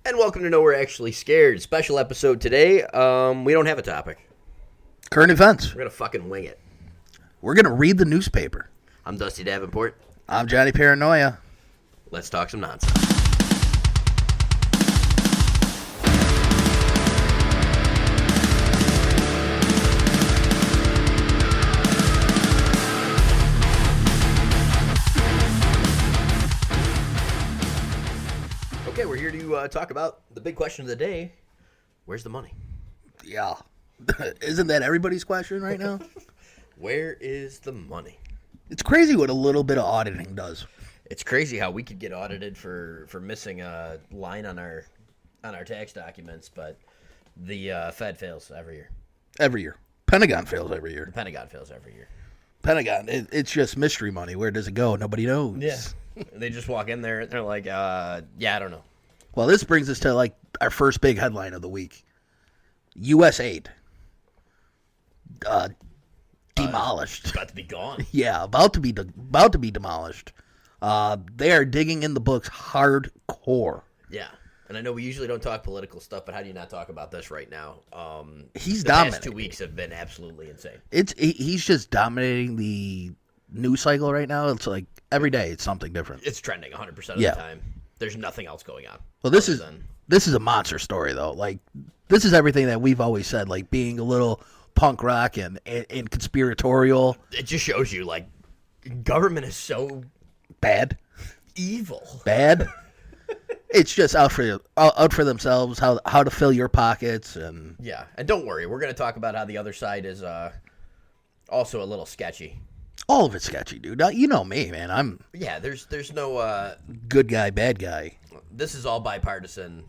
And welcome to No We're Actually Scared. Special episode today. We don't have a topic. Current events. We're going to fucking wing it. We're going to read the newspaper. I'm Dusty Davenport. I'm Johnny Paranoia. Let's talk some nonsense. Okay, we're here to talk about the big question of the day. Where's the money? Yeah. Isn't that everybody's question right now? Where is the money? It's crazy what a little bit of auditing does. It's crazy how we could get audited for missing a line on our tax documents, but the Fed fails every year. Every year. Pentagon fails every year. The Pentagon fails every year. Pentagon, it's just mystery money. Where does it go? Nobody knows. Yeah. They just walk in there and they're like, yeah, I don't know. Well, this brings us to like our first big headline of the week. USAID. Demolished. About to be gone. Yeah, about to be demolished. They are digging in the books hardcore. Yeah. And I know we usually don't talk political stuff, but how do you not talk about this right now? He's the dominating. past 2 weeks have been absolutely insane. He's just dominating the news cycle right now. It's like every day it's something different. It's trending 100% of the time. There's nothing else going on. Well, this is a monster story though. Like this is everything that we've always said, like being a little punk rock and conspiratorial. It just shows you like government is so bad, evil, bad. It's just out for themselves, how to fill your pockets. And yeah, and don't worry, we're going to talk about how the other side is also a little sketchy. All of it's sketchy, dude. You know me, man. There's no good guy, bad guy. This is all bipartisan,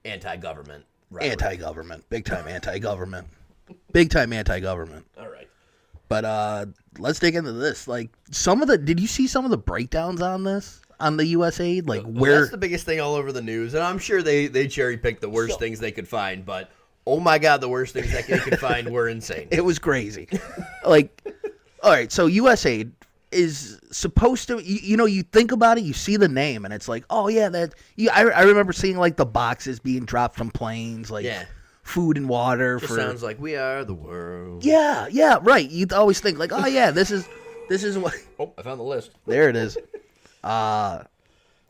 anti-government. Rhetoric. Anti-government, big time anti-government, big time anti-government. All right, but let's dig into this. Like did you see some of the breakdowns on this? On the USAID, like where that's the biggest thing all over the news, and I'm sure they cherry picked the worst things they could find. But oh my god, the worst things that they could find were insane. It was crazy. Like, all right, so USAID is supposed to, you think about it, you see the name, and it's like, oh yeah, I remember seeing like the boxes being dropped from planes, like food and water. Just sounds like we are the world. Yeah, right. You always think like, oh yeah, this is what. Oh, I found the list. There it is.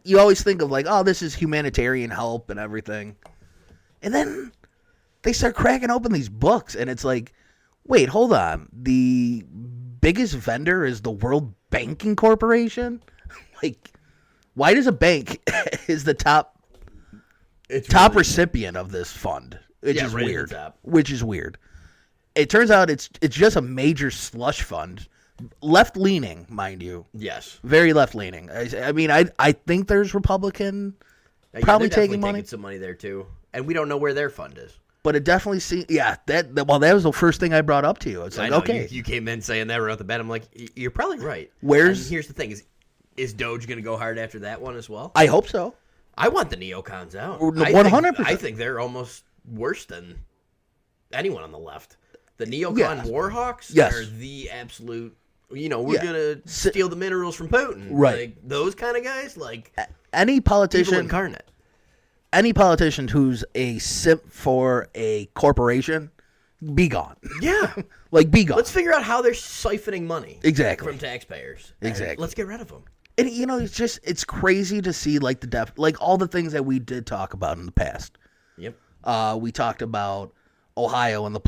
You always think of like, oh, this is humanitarian help and everything. And then they start cracking open these books and it's like, wait, hold on. The biggest vendor is the World Banking Corporation? Like, why does a bank is the top recipient of this fund? Which is weird. Which is weird. It turns out it's just a major slush fund. Left-leaning, mind you. Yes. Very left-leaning. I mean, I think there's Republican probably taking money. Taking some money there, too. And we don't know where their fund is. But it definitely seems, that was the first thing I brought up to you. It's like, okay. You came in saying that right off the bat. I'm like, you're probably right. Here's the thing. Is Doge going to go hard after that one as well? I hope so. I want the neocons out. 100%. I think they're almost worse than anyone on the left. The neocon warhawks are the absolute... we're going to steal the minerals from Putin. Right. Like, those kind of guys, like... Any politician... Evil incarnate. Any politician who's a simp for a corporation, be gone. Yeah. Like, be gone. Let's figure out how they're siphoning money. Exactly. From taxpayers. Exactly. Let's get rid of them. And, it's crazy to see, like, all the things that we did talk about in the past. Yep. We talked about Ohio and the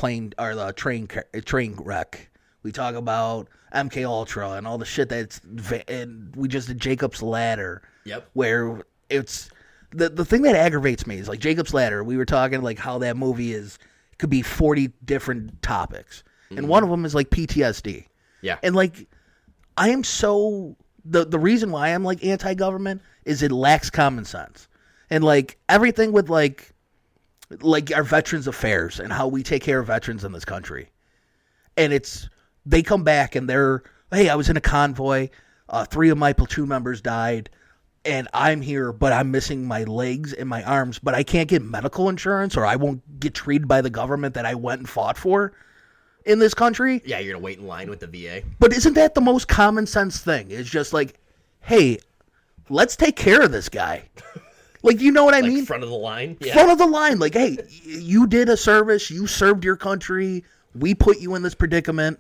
train wreck. We talk about MK Ultra and all the shit and we just did Jacob's Ladder. Yep. Where it's the thing that aggravates me is like Jacob's Ladder. We were talking like how that movie could be 40 different topics, and one of them is like PTSD. Yeah. And like I am the reason why I'm like anti-government is it lacks common sense, and like everything with like our Veterans Affairs and how we take care of veterans in this country, and they come back and I was in a convoy. 3 of my platoon members died and I'm here, but I'm missing my legs and my arms, but I can't get medical insurance or I won't get treated by the government that I went and fought for in this country. Yeah, you're going to wait in line with the VA. But isn't that the most common sense thing? It's just like, hey, let's take care of this guy. Like, you know what I mean? Front of the line? Yeah. Front of the line. Like, hey, you did a service. You served your country. We put you in this predicament.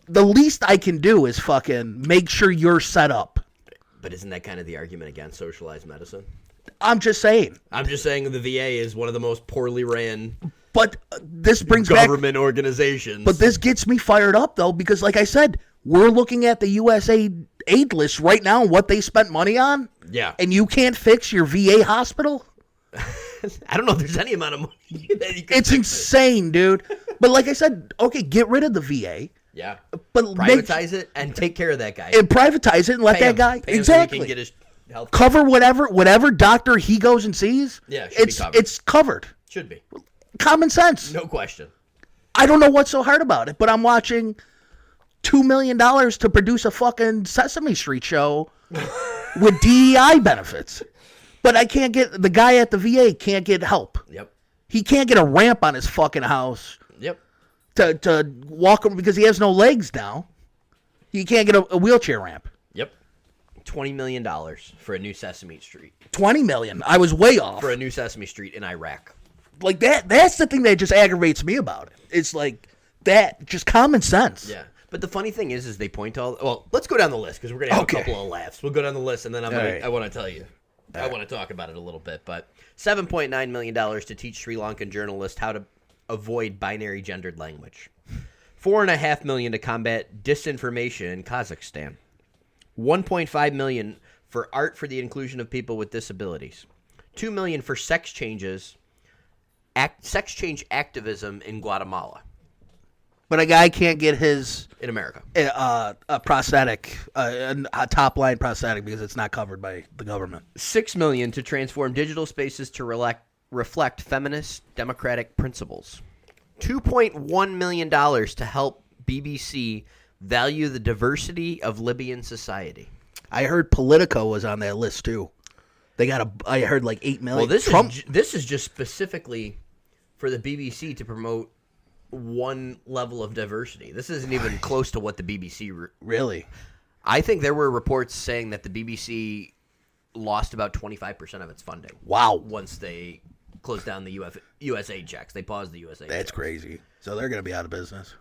The least I can do is fucking make sure you're set up. But isn't that kind of the argument against socialized medicine? I'm just saying. The VA is one of the most poorly ran but this brings government organizations. But this gets me fired up, though, because like I said, we're looking at the USAID aid list right now and what they spent money on. Yeah. And you can't fix your VA hospital? I don't know if there's any amount of money that you can It's insane, dude. But like I said, okay, get rid of the VA. Yeah. But privatize it and take care of that guy. And privatize it and let that guy. Exactly. So he can get his health cover whatever doctor he goes and sees. Yeah, it's covered. Should be. Common sense. No question. I don't know what's so hard about it, but I'm watching $2 million to produce a fucking Sesame Street show with DEI benefits. But I can't get, the guy at the VA can't get help. Yep. He can't get a ramp on his fucking house. Yep. To walk him because he has no legs now. He can't get a wheelchair ramp. Yep. $20 million for a new Sesame Street. $20 million. I was way off. For a new Sesame Street in Iraq. Like that's the thing that just aggravates me about it. It's like that, just common sense. Yeah. But the funny thing is they point to all, well, let's go down the list because we're going to have a couple of laughs. We'll go down the list and then I want to tell you. I want to talk about it a little bit, but $7.9 million to teach Sri Lankan journalists how to avoid binary gendered language. $4.5 million to combat disinformation in Kazakhstan. $1.5 million for art for the inclusion of people with disabilities. $2 million for sex change activism in Guatemala. But a guy can't get his in America a prosthetic, a top line prosthetic because it's not covered by the government. $6 million to transform digital spaces to reflect feminist democratic principles. $2.1 million to help BBC value the diversity of Libyan society. I heard Politico was on that list too. They got I heard like $8 million. Well, this is just specifically for the BBC to promote one level of diversity. This isn't even close to what the BBC really. I think there were reports saying that the BBC lost about 25% of its funding. Wow! Once they closed down the USAID checks, they paused the USAID. That's checks. Crazy. So they're going to be out of business.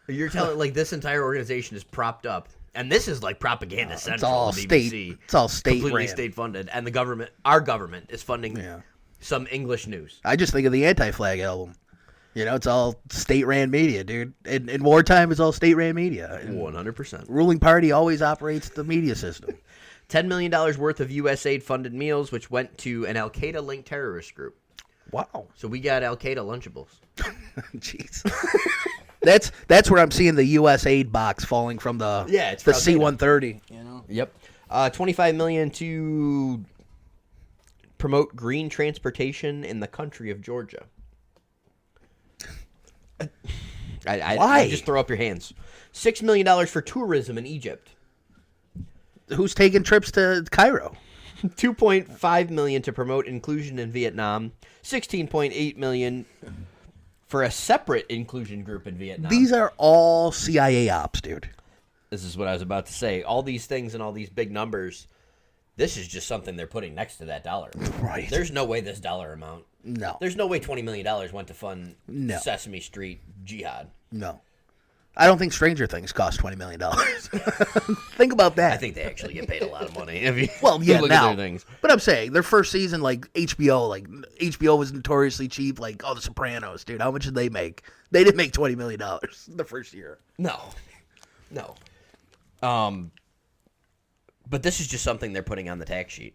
You're telling like this entire organization is propped up, and this is like propaganda central. It's all BBC, state. It's all state completely ran. State funded, and the government, our government, is funding some English news. I just think of the Anti-Flag album. You know, it's all state-ran media, dude. In wartime, it's all state-ran media. 100%. Ruling party always operates the media system. $10 million worth of USAID-funded meals, which went to an Al-Qaeda-linked terrorist group. Wow. So we got Al-Qaeda Lunchables. Jeez. That's where I'm seeing the USAID box falling from the C-130. You know. Yep. $25 million to promote green transportation in the country of Georgia. I just throw up your hands. $6 million for tourism in Egypt. Who's taking trips to Cairo? $2.5 million to promote inclusion in Vietnam. $16.8 million for a separate inclusion group in Vietnam. These are all CIA ops, dude. This is what I was about to say. All these things and all these big numbers, this is just something they're putting next to that dollar amount. Right. There's no way this dollar amount. No. There's no way $20 million went to fund Sesame Street jihad. No. I don't think Stranger Things cost $20 million. Think about that. I think they actually get paid a lot of money. If you, well, yeah, look now. at their things. But I'm saying, their first season, like HBO was notoriously cheap. Like, The Sopranos, dude. How much did they make? They didn't make $20 million the first year. No. But this is just something they're putting on the tax sheet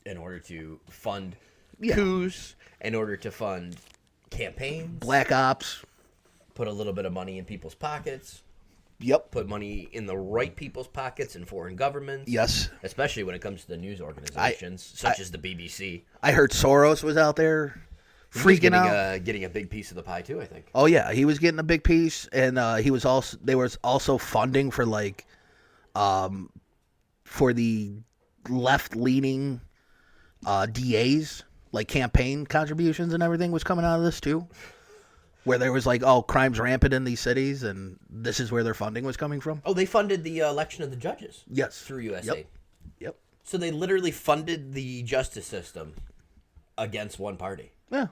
in order to fund coups, in order to fund campaigns. Black Ops. Put a little bit of money in people's pockets. Yep. Put money in the right people's pockets in foreign governments. Yes. Especially when it comes to the news organizations, such as the BBC. I heard Soros was out there freaking out. Getting a big piece of the pie, too, I think. Oh, yeah. He was getting a big piece, and they was also funding for, for the left-leaning DAs, like campaign contributions and everything was coming out of this, too. Where there was crime's rampant in these cities, and this is where their funding was coming from. Oh, they funded the election of the judges. Yes. Through USAID. Yep. So they literally funded the justice system against one party. Yeah.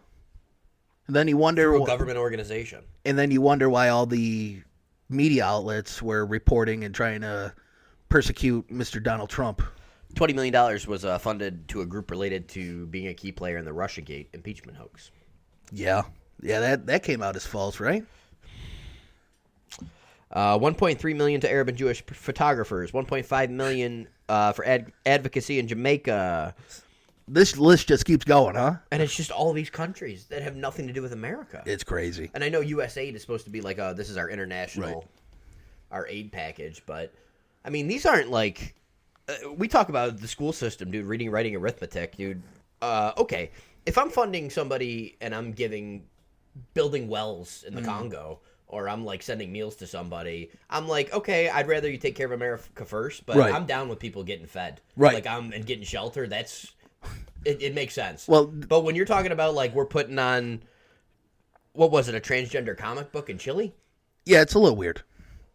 And then you wonder through a government organization. And then you wonder why all the media outlets were reporting and trying to persecute Mr. Donald Trump. $20 million was funded to a group related to being a key player in the Russiagate impeachment hoax. Yeah. Yeah, that came out as false, right? $1.3 million to Arab and Jewish photographers. $1.5 million for advocacy in Jamaica. This list just keeps going, huh? And it's just all these countries that have nothing to do with America. It's crazy. And I know USAID is supposed to be like, this is our international, our aid package. But, I mean, these aren't like, we talk about the school system, dude, reading, writing, arithmetic, dude. Okay, if I'm funding somebody and I'm building wells in the Congo, or I'm like sending meals to somebody, I'm like, okay, I'd rather you take care of America first, but I'm down with people getting fed. Like, and getting shelter, that's... It makes sense. Well, but when you're talking about, like, we're putting on, what was it, a transgender comic book in Chile? Yeah, it's a little weird.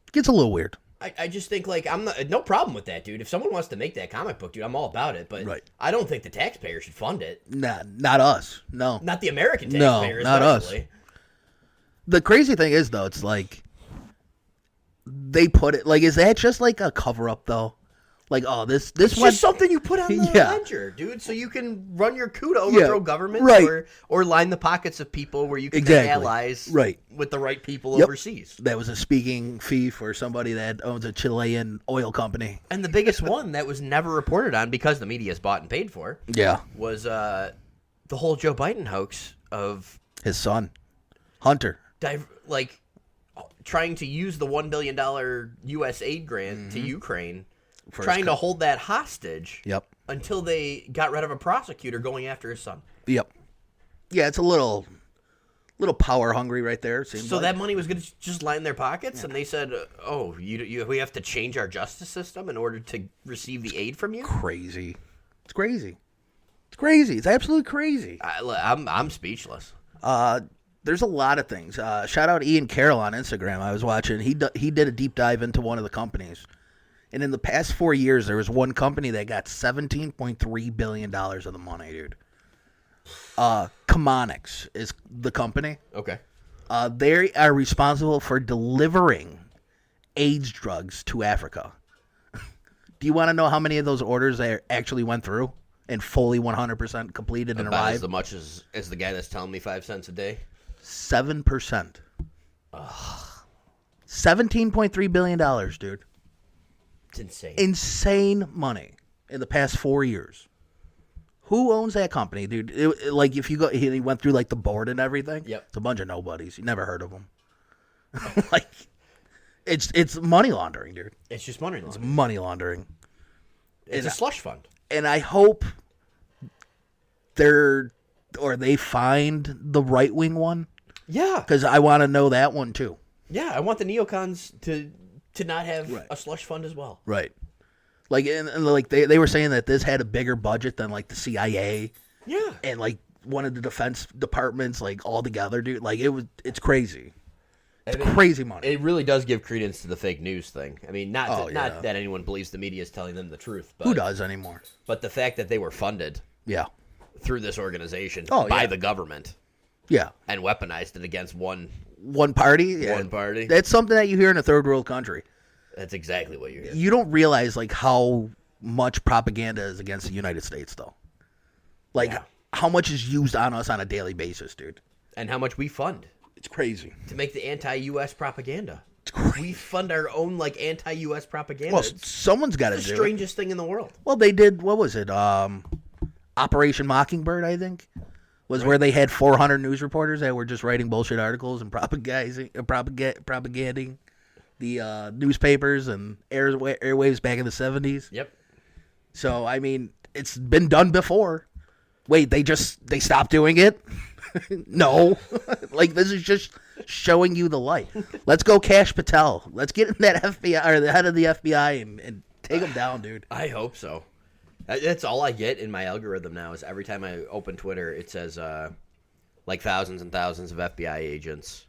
It gets a little weird. I just think, like, no problem with that, dude. If someone wants to make that comic book, dude, I'm all about it. But I don't think the taxpayer should fund it. Nah, not us. No. Not the American taxpayer, no, not especially. us. The crazy thing is, though, it's like, they put it, like, is that just like a cover-up, though? Like, oh, this it's one... just something you put on the ledger, dude, so you can run your coup to overthrow government or line the pockets of people where you can make allies with the right people overseas. That was a speaking fee for somebody that owns a Chilean oil company. And the biggest one that was never reported on because the media is bought and paid for was the whole Joe Biden hoax of... his son, Hunter. Trying to use the $1 billion USAID grant to Ukraine... trying to hold that hostage until they got rid of a prosecutor going after his son. Yeah, it's a little power hungry right there. So that money was going to just line in their pockets, and they said, "Oh, we have to change our justice system in order to receive the aid from you." Crazy. It's crazy. It's crazy. It's absolutely crazy. I'm speechless. There's a lot of things. Shout out Ian Carroll on Instagram. I was watching. He did a deep dive into one of the companies. And in the past 4 years, there was one company that got $17.3 billion of the money, dude. Chemonics is the company. Okay. They are responsible for delivering AIDS drugs to Africa. Do you want to know how many of those orders they actually went through and fully 100% completed and arrived? As much as the guy that's telling me 5 cents a day? 7%. $17.3 billion, dude. It's insane. Insane money in the past 4 years. Who owns that company, dude? If you go, he went through like the board and everything. Yep. It's a bunch of nobodies. You never heard of them. It's money laundering, dude. It's just money laundering. It's money laundering. It's a slush fund. And I hope they find the right wing one. Yeah. Because I want to know that one too. Yeah, I want the neocons to not have a slush fund as well. Right. Like, and like they were saying that this had a bigger budget than like the CIA. Yeah. And like one of the defense departments, like all together, dude. Like it's crazy. It's crazy money. It really does give credence to the fake news thing. I mean, not that anyone believes the media is telling them the truth. But, who does anymore? But the fact that they were funded through this organization by the government. Yeah. And weaponized it against one party. Yeah. One party. That's something that you hear in a third world country. That's exactly what you hear. You don't realize like how much propaganda is against the United States, though. Like how much is used on us on a daily basis, dude. And how much we fund. It's crazy. To make the anti-U.S. propaganda. It's crazy. We fund our own like anti-U.S. propaganda. Well, someone's got to do it. It's the strangest thing in the world. Well, they did. What was it? Operation Mockingbird, I think, was where they had 400 news reporters that were just writing bullshit articles and propagating the newspapers and airwaves back in the 70s. Yep. So, I mean, it's been done before. Wait, they stopped doing it? No. Like, this is just showing you the light. Let's go Kash Patel. Let's get in that FBI, or the head of the FBI, and take him down, dude. I hope so. That's all I get in my algorithm now is every time I open Twitter, it says, like, thousands and thousands of FBI agents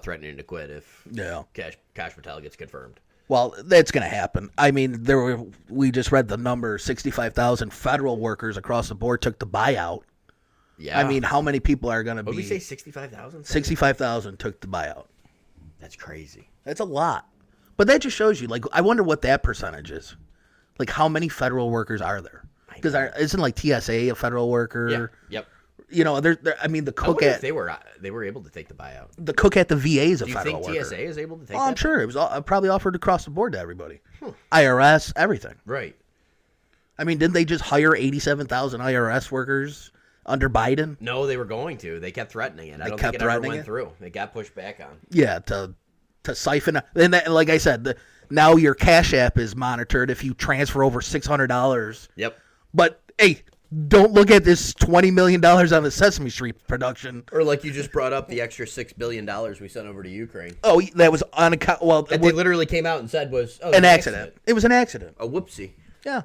threatening to quit if Kash Patel gets confirmed. Well, that's going to happen. I mean, we just read the number, 65,000 federal workers across the board took the buyout. Yeah. I mean, how many people are going to be? What did we say, 65,000? 65,000 took the buyout. That's crazy. That's a lot. But that just shows you, like, I wonder what that percentage is. Like, how many federal workers are there? Because isn't, like, TSA a federal worker? Yeah. Yep. You know, I mean, the cook if they were able to take the buyout. The cook at the VA is a federal worker. Do you think TSA is able to take that? I'm sure. It was probably offered across the board to everybody. IRS, everything. Right. I mean, didn't they just hire 87,000 IRS workers under Biden? No, they were going to. They kept threatening it. I don't think it ever went through. It got pushed back on. Yeah, to siphon. And like I said, now your Cash App is monitored if you transfer over $600. Yep. But, hey, don't look at this $20 million on the Sesame Street production. Or like you just brought up the extra $6 billion we sent over to Ukraine. Oh, that was on a... Well, that they literally came out and said was... an accident. It was an accident. A whoopsie. Yeah.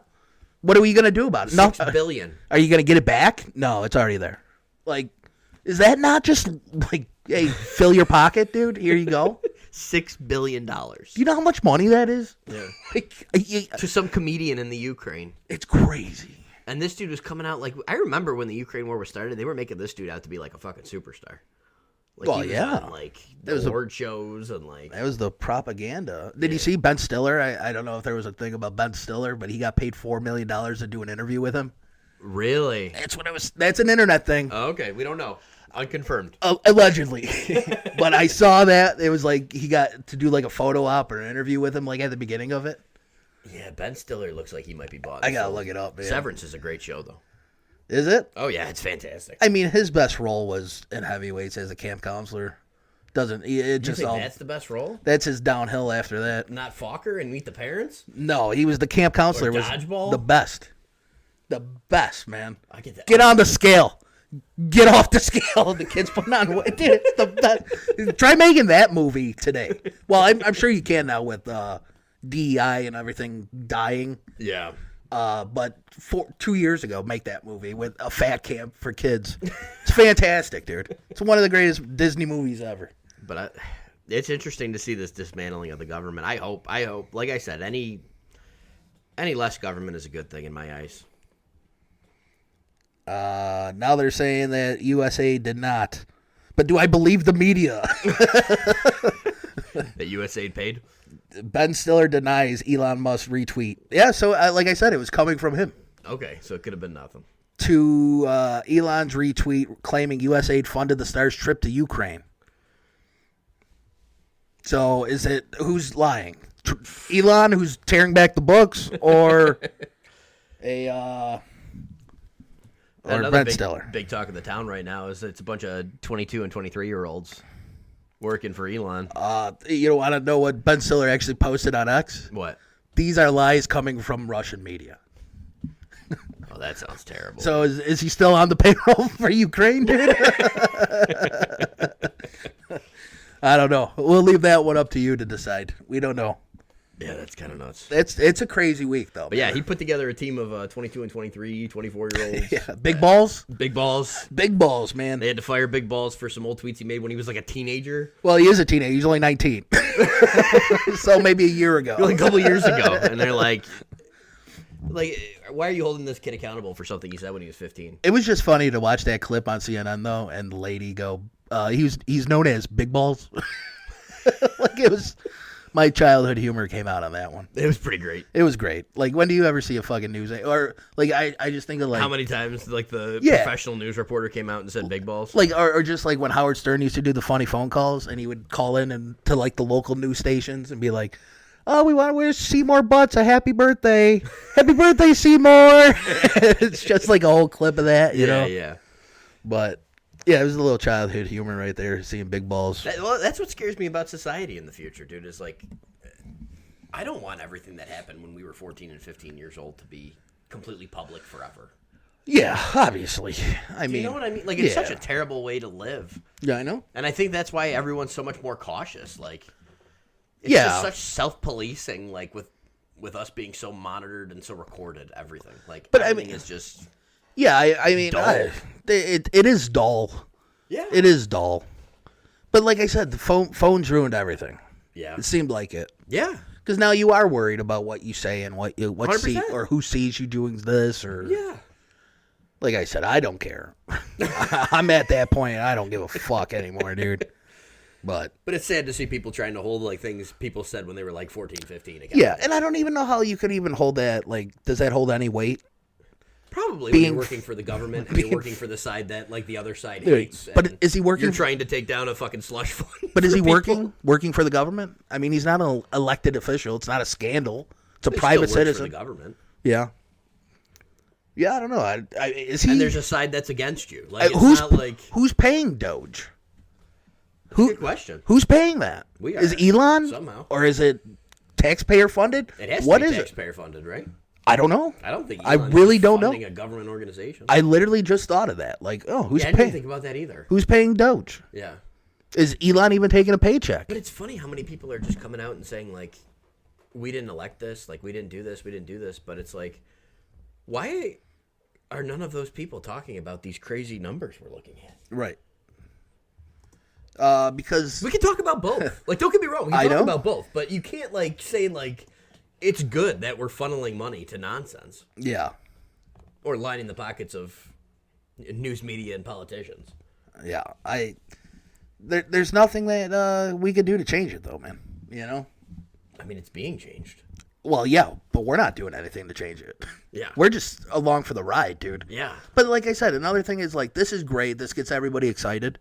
What are we going to do about it? $6 billion. Are you going to get it back? No, it's already there. Like, is that not just like, hey, fill your pocket, dude? Here you go. $6 billion. You know how much money that is? Yeah. To some comedian in the Ukraine. It's crazy. And this dude was coming out like, I remember when the Ukraine war was started, they were making this dude out to be like a fucking superstar. Like, well, he was yeah. on, like, the award shows and like. That was the propaganda. Did you see Ben Stiller? I don't know if there was a thing about Ben Stiller, but he got paid $4 million to do an interview with him. Really? That's what it was. That's an internet thing. Oh, okay, we don't know. Unconfirmed. Allegedly. But I saw that. It was like he got to do like a photo op or an interview with him like at the beginning of it. Yeah, Ben Stiller looks like he might be bought. I gotta look it up, man. Severance is a great show, though. Is it? Oh, yeah, it's fantastic. I mean, his best role was in Heavyweights as a camp counselor. It just you think that's the best role? That's his downhill after that. Not Fokker and Meet the Parents? No, he was the camp counselor. Or Dodgeball? Was the best. The best, man. I get that. Get on the scale. Get off the scale. The kid's putting on weight. Dude, it's the best. Try making that movie today. Well, I'm sure you can now with DEI and everything dying. Yeah. But 2 years ago, make that movie with a fat camp for kids. It's fantastic, dude. It's one of the greatest Disney movies ever. But it's interesting to see this dismantling of the government. I hope, like I said, any less government is a good thing in my eyes. Now they're saying that USAID did not. But do I believe the media? That USAID paid? Ben Stiller denies Elon Musk retweet. Yeah, so like I said, it was coming from him. Okay, so it could have been nothing. To Elon's retweet claiming USAID funded the Stars' trip to Ukraine. So is it who's lying? Elon, who's tearing back the books, or or Ben Stiller? Big talk of the town right now is it's a bunch of 22 and 23-year-olds working for Elon. You want to know what Ben Stiller actually posted on X? What? These are lies coming from Russian media. Oh, that sounds terrible. So is he still on the payroll for Ukraine, dude? I don't know. We'll leave that one up to you to decide. We don't know. Yeah, that's kind of nuts. It's a crazy week, though. But yeah, he put together a team of 22 and 23, 24-year-olds. Yeah, big balls? Big balls. Big balls, man. They had to fire Big Balls for some old tweets he made when he was like a teenager. Well, he is a teenager. He's only 19. So maybe a year ago. Like a couple years ago. And they're like, why are you holding this kid accountable for something he said when he was 15? It was just funny to watch that clip on CNN, though, and the lady go, he's known as Big Balls. Like, it was... My childhood humor came out on that one. It was pretty great. It was great. Like, when do you ever see a fucking news... Or, like, I just think of, like... How many times, like, the professional news reporter came out and said Big Balls? Like, or just, like, when Howard Stern used to do the funny phone calls, and he would call in and to, like, the local news stations and be like, oh, we want to wish Seymour Butts a happy birthday. Happy birthday, Seymour. It's just, like, a whole clip of that, you know? Yeah. But... yeah, it was a little childhood humor right there, seeing Big Balls. That's what scares me about society in the future, dude, is like, I don't want everything that happened when we were 14 and 15 years old to be completely public forever. Yeah, obviously. I mean, you know what I mean? Like, it's such a terrible way to live. Yeah, I know. And I think that's why everyone's so much more cautious. Like, it's just such self-policing, like, with us being so monitored and so recorded, everything. Like, but everything is just... yeah, I mean, it is dull. Yeah. It is dull. But like I said, the phones ruined everything. Yeah. It seemed like it. Yeah. Because now you are worried about what you say and what see, 100%. or who sees you doing this, or like I said, I don't care. I'm at that point. I don't give a fuck anymore, dude. But it's sad to see people trying to hold like things people said when they were like 14, 15 again. Yeah, and I don't even know how you could even hold that. Like, does that hold any weight? Probably when you're working for the government and you're working for the side that like the other side hates. But is he working? You're trying to take down a fucking slush fund. But is he working for the government? I mean, he's not an elected official. It's not a scandal. It's a private citizen. For the government. Yeah. Yeah, I don't know. Is he? And there's a side that's against you. Like, it's not like who's paying Doge? Good question. Who's paying that? We are. Is Elon somehow, or is it taxpayer funded? It has to be taxpayer funded, right? I don't know. I don't think. I really don't know. A government organization. I literally just thought of that. Like, oh, who's paying? I didn't think about that either. Who's paying Doge? Yeah. Is Elon even taking a paycheck? But it's funny how many people are just coming out and saying like, we didn't elect this, like we didn't do this, we didn't do this. But it's like, why are none of those people talking about these crazy numbers we're looking at? Right. Because we can talk about both. Like, don't get me wrong, we can talk about both, but you can't like say like it's good that we're funneling money to nonsense. Yeah. Or lining the pockets of news media and politicians. Yeah, there's nothing that we could do to change it, though, man. You know? I mean, it's being changed. Well, yeah, but we're not doing anything to change it. Yeah. We're just along for the ride, dude. Yeah. But like I said, another thing is, like, this is great. This gets everybody excited.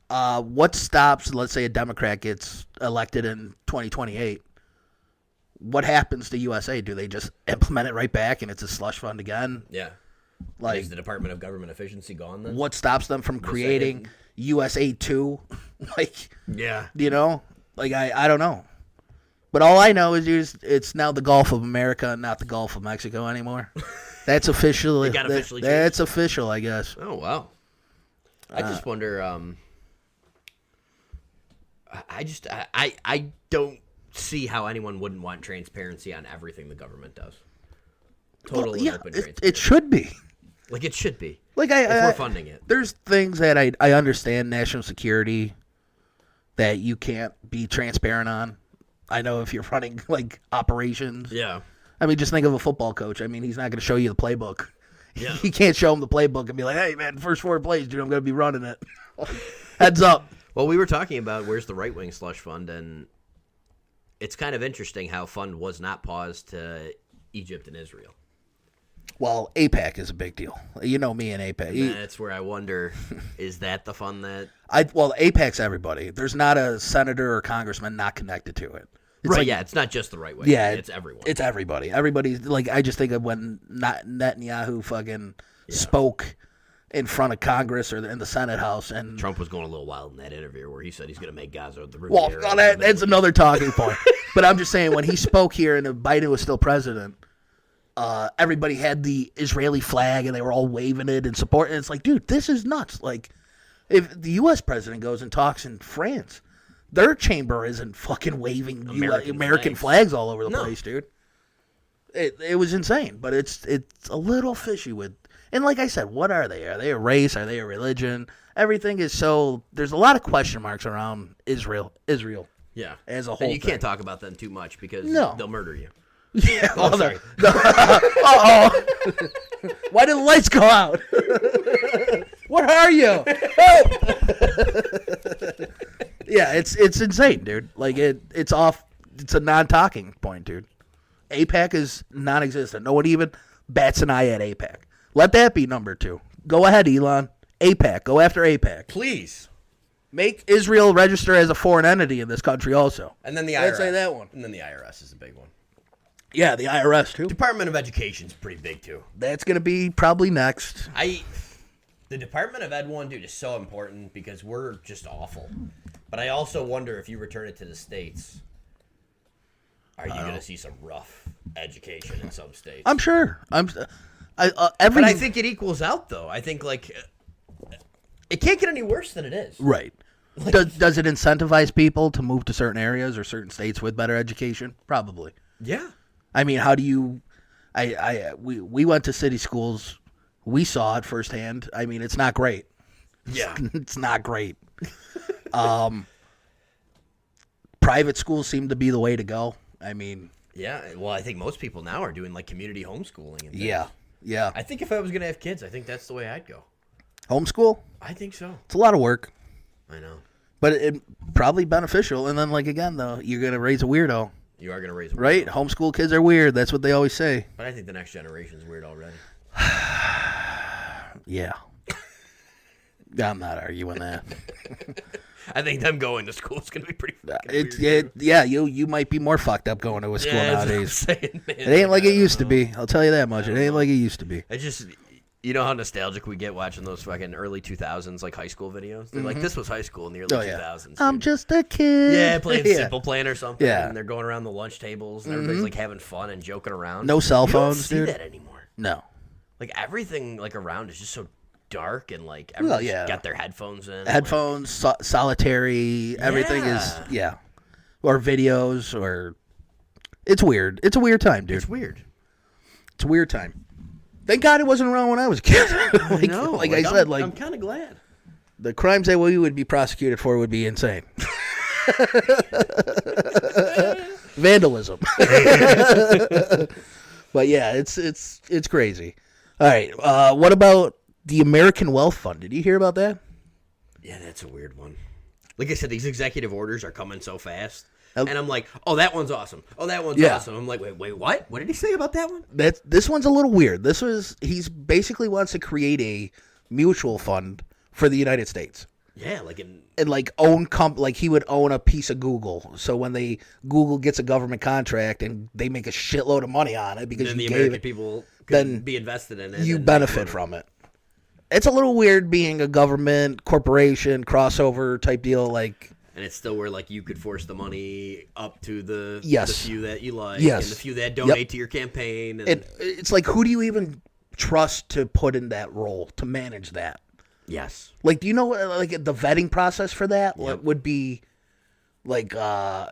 What stops, let's say a Democrat gets elected in 2028? What happens to USAID? Do they just implement it right back and it's a slush fund again? Yeah. Like, is the Department of Government Efficiency gone then? What stops them from creating USAID 2? Like, yeah. You know? Like, I don't know. But all I know is it's now the Gulf of America and not the Gulf of Mexico anymore. That's official. That's official, I guess. Oh, wow. I just wonder, I don't see how anyone wouldn't want transparency on everything the government does. Total and open transparency. It should be. Like, it should be. Like, if we're funding it. There's things that I understand, national security, that you can't be transparent on. I know if you're running, like, operations. Yeah. I mean, just think of a football coach. I mean, he's not going to show you the playbook. Yeah. You can't show him the playbook and be like, hey, man, first 4 plays, dude, I'm going to be running it. Heads up. Well, we were talking about where's the right-wing slush fund, and it's kind of interesting how fund was not paused to Egypt and Israel. Well, AIPAC is a big deal. You know me and AIPAC. That's where I wonder, is that the fund that... Well, AIPAC's everybody. There's not a senator or congressman not connected to it. It's right, yeah, it's not just the right way. Yeah, it's everyone. It's everybody. Everybody's, like, I just think of when Netanyahu fucking spoke in front of Congress or in the Senate House. And Trump was going a little wild in that interview where he said he's going to make Gaza the Riviera. Well, that's another talking point. But I'm just saying, when he spoke here and Biden was still president, everybody had the Israeli flag and they were all waving it and supporting it. It's like, dude, this is nuts. Like, if the U.S. president goes and talks in France, their chamber isn't fucking waving American flags all over the place, dude. It was insane, but it's a little fishy with. And like I said, what are they? Are they a race? Are they a religion? Everything is so. There's a lot of question marks around Israel. Yeah, as a whole. And you can't talk about them too much because they'll murder you. Yeah. Oh, sorry. Uh-oh. Why did the lights go out? Where are you? Yeah, it's insane, dude. Like it's off. It's a non-talking point, dude. AIPAC is non-existent. No one even bats an eye at AIPAC. Let that be number 2. Go ahead, Elon. AIPAC. Go after AIPAC. Please. Make Israel register as a foreign entity in this country also. And then the IRS. Let's say that one. And then the IRS is a big one. Yeah, the IRS, too. Department of Education's pretty big, too. That's going to be probably next. The Department of Ed one, dude, is so important because we're just awful. But I also wonder if you return it to the states, are you going to see some rough education in some states? I'm sure. But I think it equals out, though. I think, like, it can't get any worse than it is. Right. Like, does it incentivize people to move to certain areas or certain states with better education? Probably. Yeah. I mean, how do you? We went to city schools. We saw it firsthand. I mean, it's not great. Yeah, it's not great. Private schools seem to be the way to go. I mean, yeah. Well, I think most people now are doing like community homeschooling. And things. Yeah. I think if I was gonna have kids, I think that's the way I'd go. Homeschool? I think so. It's a lot of work. I know. But it probably beneficial. And then, like, again, though, you're going to raise a weirdo. You are going to raise a weirdo. Right? Homeschool kids are weird. That's what they always say. But I think the next generation's weird already. Yeah. I'm not arguing that. I think them going to school is going to be pretty fucking weird. Yeah, you might be more fucked up going to a school nowadays. Saying, man, it ain't like it used to be. I'll tell you that much. It ain't like it used to be. It just... You know how nostalgic we get watching those fucking early 2000s like high school videos? They're like, this was high school in the early 2000s. I'm just a kid. Yeah, playing Simple Plan or something. Yeah. And they're going around the lunch tables and everybody's like having fun and joking around. No cell phones, dude. You dude. don't see that anymore. No. Like everything like around is just so dark and like everyone's got their headphones in. Headphones, solitary, everything is, or videos, or... It's weird. It's a weird time, dude. It's weird. It's a weird time. Thank God it wasn't around when I was a kid. like I said, I'm kind of glad. The crimes that we would be prosecuted for would be insane. Vandalism. But yeah, it's crazy. All right, what about the American Wealth Fund? Did you hear about that? Yeah, that's a weird one. Like I said, these executive orders are coming so fast. And I'm like, oh, that one's awesome. Oh, that one's awesome. I'm like, wait, what? What did he say about that one? This one's a little weird. He's basically wants to create a mutual fund for the United States. Yeah, like he would own a piece of Google. So when Google gets a government contract and they make a shitload of money on it because then you the gave American it, people then be invested in it. You benefit from it. It's a little weird being a government corporation crossover type deal, like. And it's still where, like, you could force the money up to the few that you like and the few that donate to your campaign. And it's like, who do you even trust to put in that role, to manage that? Yes. Like, do you know, like, the vetting process for that would be, like,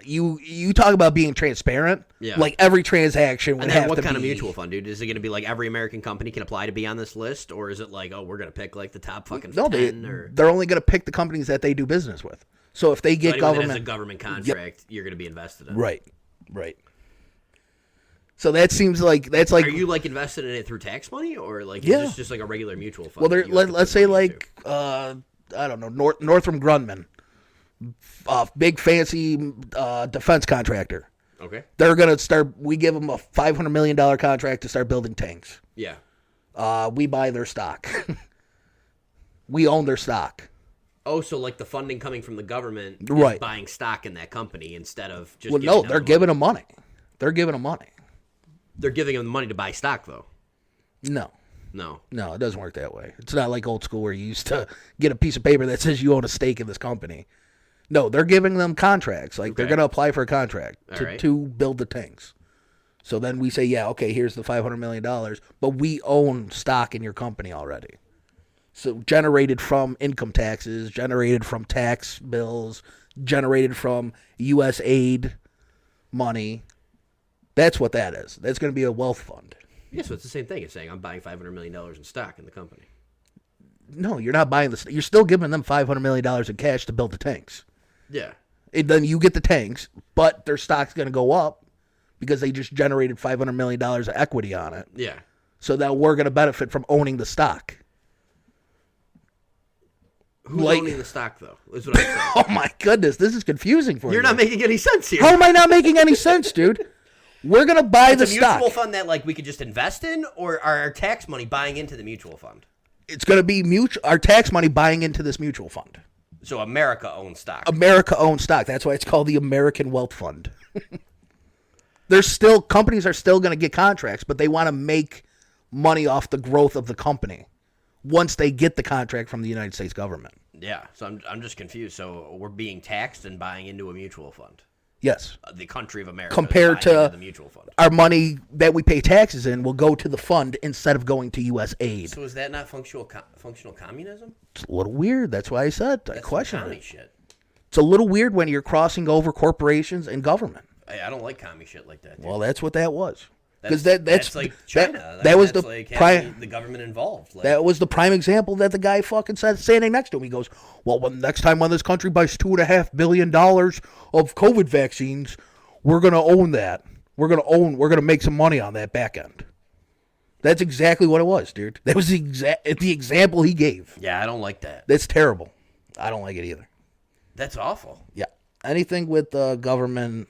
you talk about being transparent. Yeah. Like, every transaction would have to be. And then what kind of mutual fund, dude? Is it going to be, like, every American company can apply to be on this list? Or is it like, oh, we're going to pick, like, the top fucking 10? They're only going to pick the companies that they do business with. So if they get government, that has a government contract, you're going to be invested in. Right. So that seems like that's like. Are you like invested in it through tax money, or like is this just like a regular mutual fund? Well, let's say like I don't know, Northrop Grumman, big fancy defense contractor. Okay. They're gonna start. We give them a $500 million contract to start building tanks. Yeah. We buy their stock. We own their stock. Oh, so like the funding coming from the government is buying stock in that company instead of just they're giving them money. They're giving them money. They're giving them money to buy stock, though. No, it doesn't work that way. It's not like old school where you used to get a piece of paper that says you own a stake in this company. No, they're giving them contracts. Like they're going to apply for a contract to build the tanks. So then we say, yeah, okay, here's the $500 million, but we own stock in your company already. So generated from income taxes, generated from tax bills, generated from USAID money. That's what that is. That's going to be a wealth fund. Yeah, so it's the same thing. It's saying I'm buying $500 million in stock in the company. No, you're not buying the. You're still giving them $500 million in cash to build the tanks. Yeah. Then you get the tanks, but their stock's going to go up because they just generated $500 million of equity on it. Yeah. So now we're going to benefit from owning the stock. Who's owning the stock, though? Is what I'm saying. Oh, my goodness. This is confusing for you. You're not making any sense here. How am I not making any sense, dude? We're going to buy the stock. It's a mutual fund that like we could just invest in, or our tax money buying into the mutual fund? It's going to be our tax money buying into this mutual fund. So America owns stock. America owns stock. That's why it's called the American Wealth Fund. Companies are still going to get contracts, but they want to make money off the growth of the company once they get the contract from the United States government. Yeah, so I'm just confused. So we're being taxed and buying into a mutual fund. Yes. The country of America. Compared to the mutual fund. Our money that we pay taxes in will go to the fund instead of going to USAID. So is that not functional communism? It's a little weird. That's why I said I question commie it. Shit. It's a little weird when you're crossing over corporations and government. I don't like commie shit like that, dude. Well, that's what that was. Because that's like China. That was the government involved. Like, that was the prime example that the guy fucking said standing next to him. He goes, "Well, next time when this country buys $2.5 billion of COVID vaccines, we're going to own that. We're going to make some money on that back end. That's exactly what it was, dude. That was the example he gave. Yeah, I don't like that. That's terrible. I don't like it either. That's awful. Yeah. Anything with government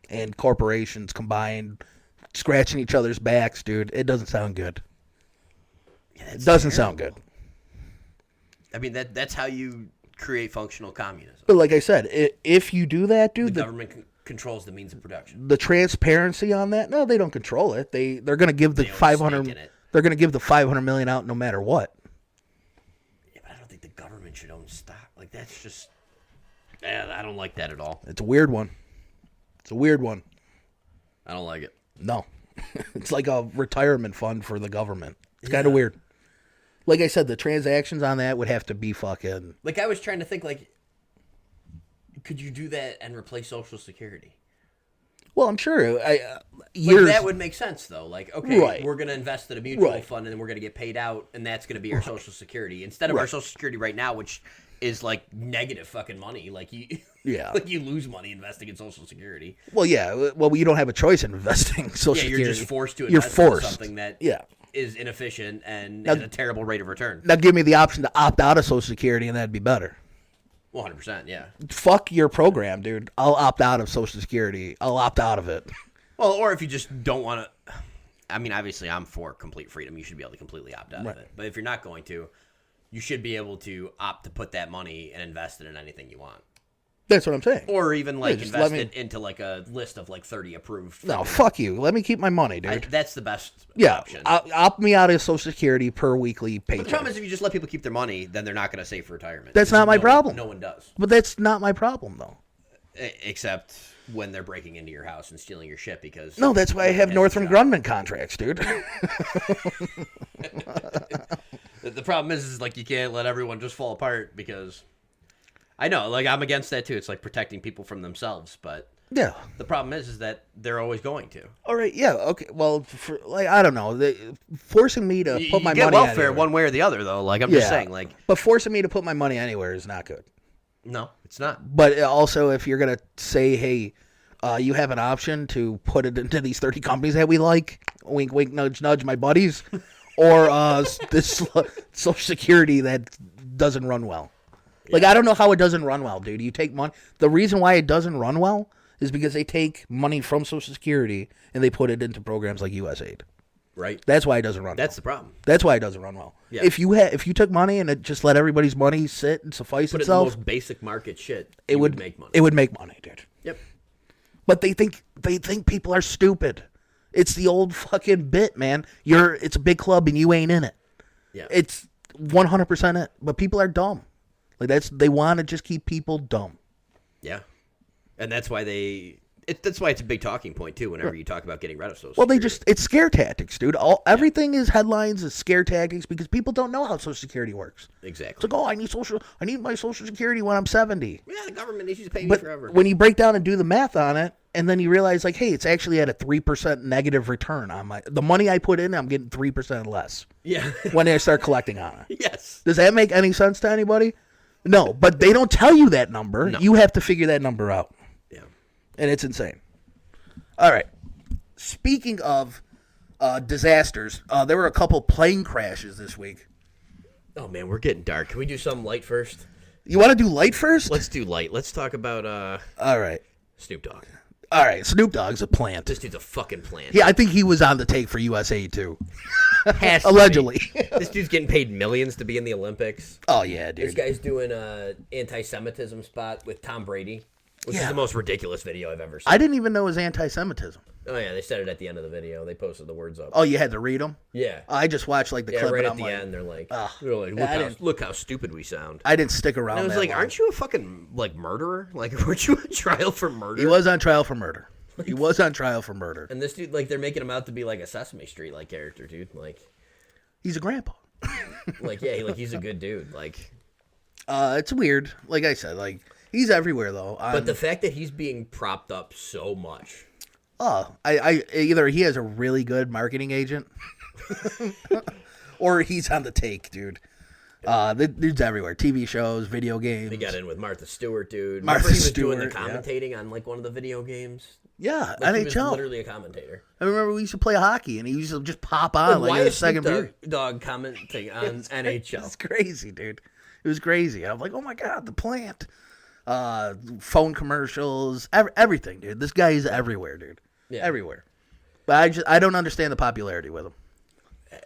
and corporations combined, scratching each other's backs, dude, it doesn't sound good. Yeah, it doesn't sound good. I mean, that's how you create functional communism. But like I said, if you do that, dude, the government controls the means of production. The transparency on that, no, they don't control it. They're going to give the 500. They're going to give the 500 million out no matter what. Yeah, but I don't think the government should own stock. Like that's just. Yeah, I don't like that at all. It's a weird one. I don't like it. No, it's like a retirement fund for the government. It's kind of weird. Like I said, the transactions on that would have to be fucking. Like I was trying to think, like, could you do that and replace Social Security? Well, I'm sure. That would make sense, though. Like, okay, right. We're going to invest in a mutual fund, and then we're going to get paid out, and that's going to be our Social Security instead of our Social Security right now, which is like negative fucking money. Like you, like you lose money investing in Social Security. Well, yeah. Well, you don't have a choice in investing Social Security. You're just forced to invest in something that is inefficient and has a terrible rate of return. Now, give me the option to opt out of Social Security, and that'd be better. 100%, yeah. Fuck your program, dude. I'll opt out of Social Security. I'll opt out of it. Well, or if you just don't want to. I mean, obviously, I'm for complete freedom. You should be able to completely opt out of it. But if you're not going to, you should be able to opt to put that money and invest it in anything you want. That's what I'm saying. Or even like invest it into like a list of like 30 approved. No, fuck you. Let me keep my money, dude. That's the best option. Opt me out of Social Security per weekly paycheck. But the problem is if you just let people keep their money, then they're not going to save for retirement. That's not my problem. No one does. But that's not my problem, though. Except when they're breaking into your house and stealing your shit because... No, that's why I have Northrop Grumman contracts, dude. The problem is like you can't let everyone just fall apart because... I know, like I'm against that too. It's like protecting people from themselves, but yeah, the problem is that they're always going to. All right, yeah, okay. Well, I don't know, forcing me to put my money. You get welfare anywhere. One way or the other, though. Like I'm just saying, like. But forcing me to put my money anywhere is not good. No, it's not. But also, if you're gonna say, hey, you have an option to put it into these 30 companies that we like, wink, wink, nudge, nudge, my buddies, or this Social Security that doesn't run well. Like, I don't know how it doesn't run well, dude. You take money. The reason why it doesn't run well is because they take money from Social Security and they put it into programs like USAID. Right. That's why it doesn't run well. That's the problem. That's why it doesn't run well. Yeah. If you took money and it just let everybody's money sit and suffice put itself. It in the most basic market shit. It would make money. It would make money, dude. Yep. But they think people are stupid. It's the old fucking bit, man. It's a big club and you ain't in it. Yeah. It's 100% it. But people are dumb. Like they want to just keep people dumb. Yeah, and that's why that's why it's a big talking point too. Whenever you talk about getting rid of Social Well, Security. it's scare tactics, dude. Everything is headlines is scare tactics because people don't know how Social Security works. Exactly. It's like, I need my Social Security when I'm 70. Yeah, the government needs to pay me forever. When you break down and do the math on it, and then you realize, like, hey, it's actually at a 3% negative return on the money I put in. I'm getting 3% less. Yeah. When I start collecting on it. Yes. Does that make any sense to anybody? No, but they don't tell you that number. No. You have to figure that number out. Yeah. And it's insane. All right. Speaking of disasters, there were a couple plane crashes this week. Oh, man, we're getting dark. Can we do something light first? You want to do light first? Let's do light. Let's talk about all right. Snoop Dogg. All right, Snoop Dogg's a plant. This dude's a fucking plant. Yeah, I think he was on the take for USAID, too. Allegedly. This dude's getting paid millions to be in the Olympics. Oh, yeah, dude. This guy's doing an anti-Semitism spot with Tom Brady, which is the most ridiculous video I've ever seen. I didn't even know it was anti-Semitism. Oh, yeah, they said it at the end of the video. They posted the words up. Oh, you had to read them? Yeah. I just watched, like, the clip. Right at the end, they're like, look how stupid we sound. I didn't stick around. And I was like, aren't you a fucking, like, murderer? Like, weren't you on trial for murder? He was on trial for murder. He was on trial for murder. And this dude, like, they're making him out to be like a Sesame Street like character, dude. Like, he's a grandpa. Like, yeah, he's a good dude. Like, it's weird. Like I said, like he's everywhere though. But the fact that he's being propped up so much. I either he has a really good marketing agent, or he's on the take, dude. good. Dude's everywhere. TV shows, video games. He got in with Martha Stewart, dude. Martha Remember he was Stewart, doing the commentating on like one of the video games. Yeah, like NHL. He was literally a commentator. I remember we used to play hockey, and he used to just pop on why in the is second period. Dog commenting on NHL? It's crazy, dude. It was crazy. I'm like, oh my god, the plant. Phone commercials, everything, dude. This guy is everywhere, dude. Yeah. Everywhere. But I don't understand the popularity with him.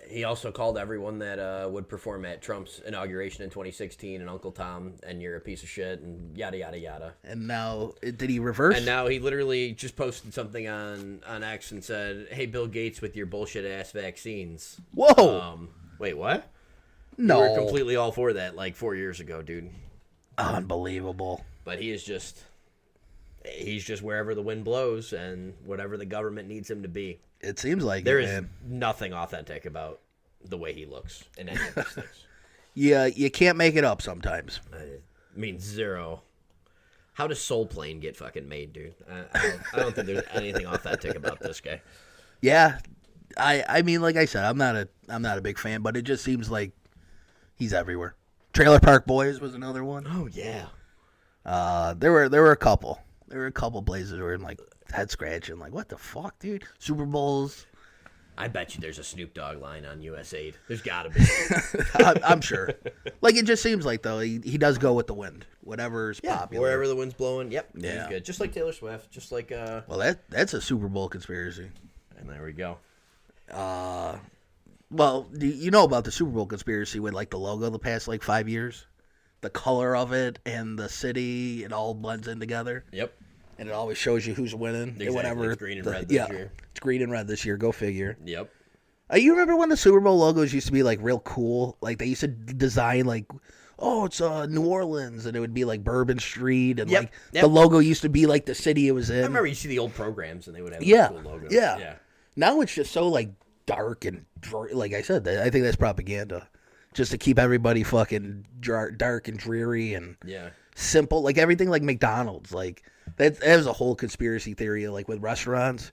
He also called everyone that would perform at Trump's inauguration in 2016 and Uncle Tom, and you're a piece of shit, and yada, yada, yada. And now, did he reverse? And now he literally just posted something on X and said, hey, Bill Gates with your bullshit-ass vaccines. Whoa. Wait, what? No. We were completely all for that like 4 years ago, dude. Unbelievable. But he's just wherever the wind blows and whatever the government needs him to be. It seems like there is nothing authentic about the way he looks in any of these things. Yeah, you can't make it up sometimes. I mean, zero. How does Soul Plane get fucking made, dude? I don't think there's anything authentic about this guy. Yeah, I mean, like I said, I'm not a big fan, but it just seems like he's everywhere. Trailer Park Boys was another one. Oh yeah. There were a couple. There were a couple places where I'm like head scratching, like what the fuck, dude? Super Bowls. I bet you there's a Snoop Dogg line on USAID. There's gotta be. I'm sure. Like it just seems like though he does go with the wind, whatever's popular, wherever the wind's blowing. Yep, yeah, he's good. Just like Taylor Swift. Just like Well, that's a Super Bowl conspiracy. And there we go. Well, do you know about the Super Bowl conspiracy with like the logo the past like 5 years? The color of it and the city, it all blends in together. Yep. And it always shows you who's winning. Exactly. Whatever. It's green and red this year. It's green and red this year. Go figure. Yep. You remember when the Super Bowl logos used to be like real cool? Like they used to design like, oh, it's New Orleans, and it would be like Bourbon Street, and like the logo used to be like the city it was in. I remember you see the old programs, and they would have cool logos. Yeah. Now it's just so like dark and like I said, I think that's propaganda, just to keep everybody fucking dark and dreary and simple. Like everything like McDonald's, like that was a whole conspiracy theory. Like with restaurants.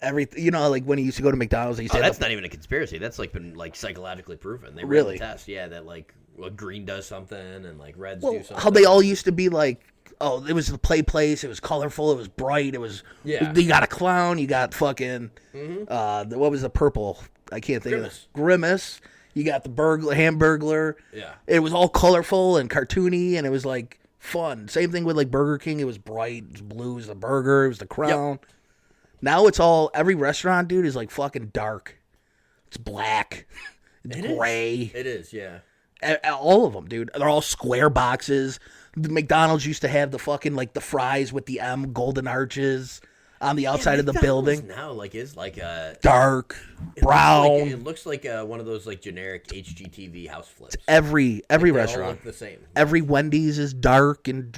Everything, like when he used to go to McDonald's, he said that's not even a conspiracy. That's like been like psychologically proven. They really test, that like green does something and like reds do something. How they all used to be like, oh, it was the play place. It was colorful. It was bright. It was You got a clown. You got fucking what was the purple? I can't think of it. Grimace. You got the Hamburglar. Yeah, it was all colorful and cartoony, and it was like fun. Same thing with like Burger King. It was bright. It was blue. It was the burger. It was the crown. Yep. Now it's all, every restaurant, dude, is like fucking dark. It's black. It's gray. It is, yeah. All of them, dude. They're all square boxes. The McDonald's used to have the fucking, like, the fries with the M golden arches on the outside of the building. Now, like, is like a... dark, brown. It looks like one of those, like, generic HGTV house flips. Every restaurant. They all look the same. Every Wendy's is dark and...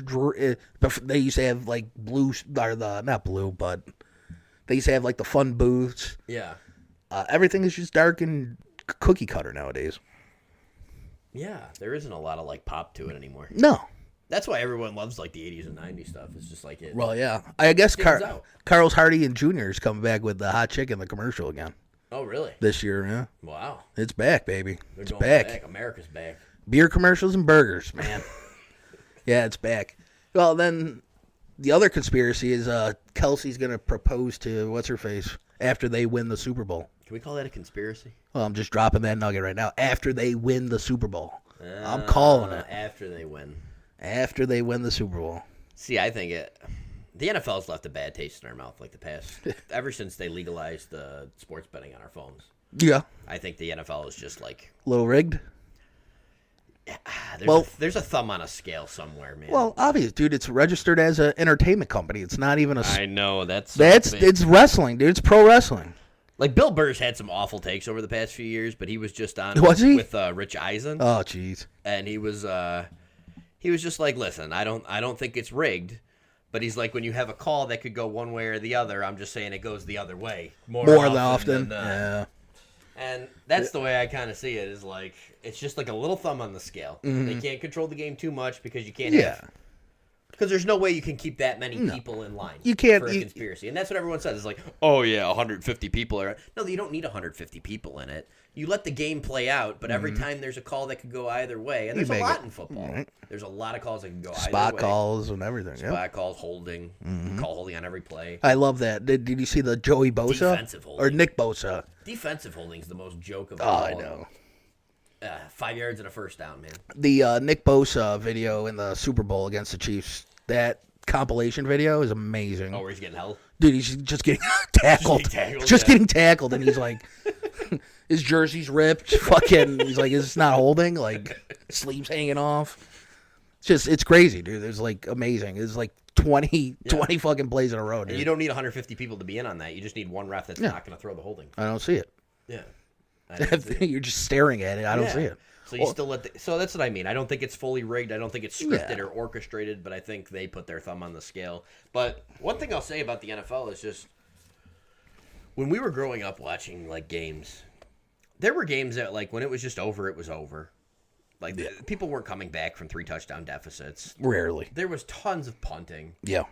They used to have, like, blue... Or not blue, but... They used to have, like, the fun booths. Yeah. Everything is just dark and cookie cutter nowadays. Yeah, there isn't a lot of, like, pop to it anymore. No. That's why everyone loves, like, the 80s and 90s stuff. It's just like it. Well, yeah. I guess Carl's Hardy and Jr. is coming back with the hot chicken, the commercial again. Oh, really? This year, yeah. Wow. It's back, baby. It's back. America's back. Beer commercials and burgers, man. Yeah, it's back. Well, then... The other conspiracy is Kelsey's going to propose to what's-her-face after they win the Super Bowl. Can we call that a conspiracy? Well, I'm just dropping that nugget right now. After they win the Super Bowl. I'm calling it. After they win. After they win the Super Bowl. See, I think the NFL's left a bad taste in our mouth like the past. Ever since they legalized the sports betting on our phones. Yeah. I think the NFL is just like... A little rigged? There's a thumb on a scale somewhere, man. Well, obvious, dude. It's registered as an entertainment company. It's not even a... I know, it's wrestling, dude. It's pro wrestling. Like, Bill Burr's had some awful takes over the past few years, but he was just on with Rich Eisen. Oh, jeez. And he was just like, listen, I don't think it's rigged, but he's like, when you have a call that could go one way or the other, I'm just saying it goes the other way more often. Yeah. And that's the way I kind of see it, is like, it's just like a little thumb on the scale. Mm-hmm. They can't control the game too much because you can't have... Because there's no way you can keep that many people in line for a conspiracy. And that's what everyone says. It's like, oh, yeah, 150 people are... No, you don't need 150 people in it. you let the game play out, but every time there's a call that could go either way, and there's a lot in football. Right. There's a lot of calls that can go either way. Spot calls and everything. Spot calls, holding, call holding on every play. I love that. Did you see the Joey Bosa? Defensive holding. Or Nick Bosa? Defensive holding is the most joke of all. I know. 5 yards and a first down, man. The Nick Bosa video in the Super Bowl against the Chiefs, that compilation video is amazing. Oh, where he's getting held? Dude, he's just getting tackled. Getting tackled, and he's like, his jersey's ripped. Fucking, he's like, is this not holding? Like, sleeves hanging off. It's crazy, dude. It's like amazing. It's like 20 fucking plays in a row, dude. And you don't need 150 people to be in on that. You just need one ref that's not going to throw the holding. I don't see it. Yeah. You're just staring at it. I don't see it. So you still so that's what I mean. I don't think it's fully rigged. I don't think it's scripted or orchestrated, but I think they put their thumb on the scale. But one thing I'll say about the NFL is just when we were growing up watching like games, there were games that like when it was just over, it was over. Like people weren't coming back from 3 touchdown deficits. Rarely. There was tons of punting. Yeah.